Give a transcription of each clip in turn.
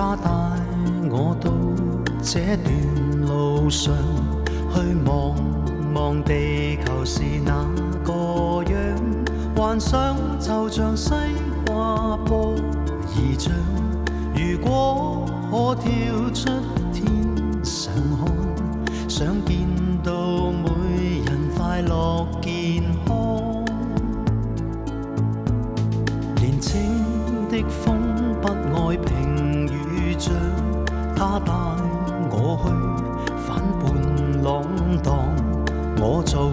他帶我到這段路上，去望望地球是那個樣，幻想就像西瓜波兒像，如果可跳出天上看，想見到每人快樂健康。年青的風不愛平與漲，他帶我去反叛浪蕩，我做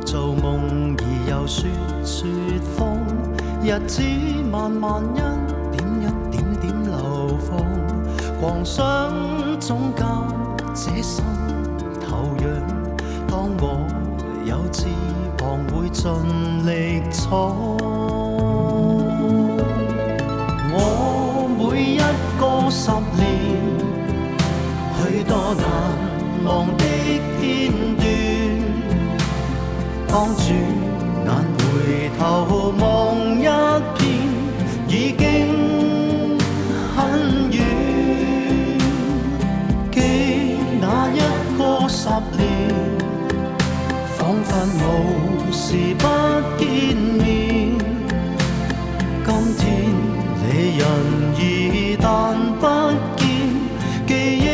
夢而又說謊，日子慢慢一點點流放，狂想總教這心頭癢，當我有翅膀會盡力闖。我每一個10年，許多難忘的片段，當轉眼回頭望一遍，已經很遠。記那一個10年，彷彿無時不見面。今天離人已但不見，記憶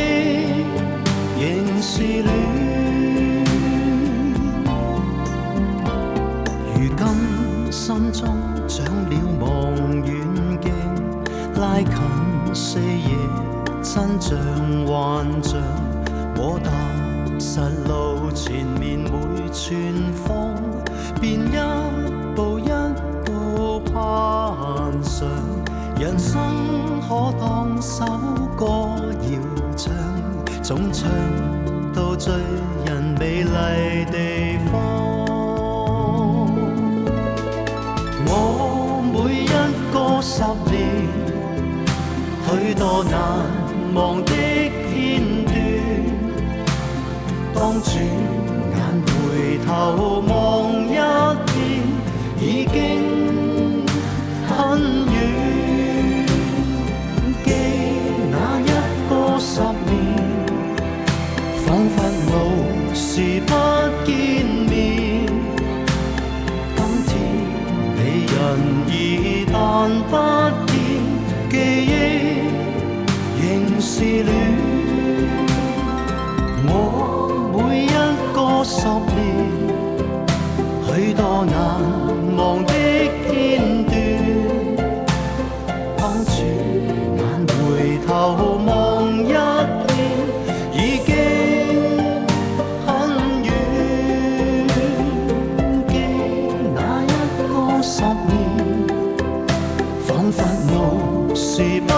仍是戀。如今心中長了望遠鏡，拉近四野真像幻象。我踏實路，前面每寸芳，便一步一步攀上。人生可當首歌謠唱，總唱到最人美麗地方。我每一個10年，許多難忘的片段，當轉眼回頭望一遍，已經很遠。10年，彷彿無時不見面。今天離人已但不見，記憶仍是戀。我每一個10年，許多難忘的片段，當轉眼回頭望一遍，已經很遠。記那一個10年，彷彿無時不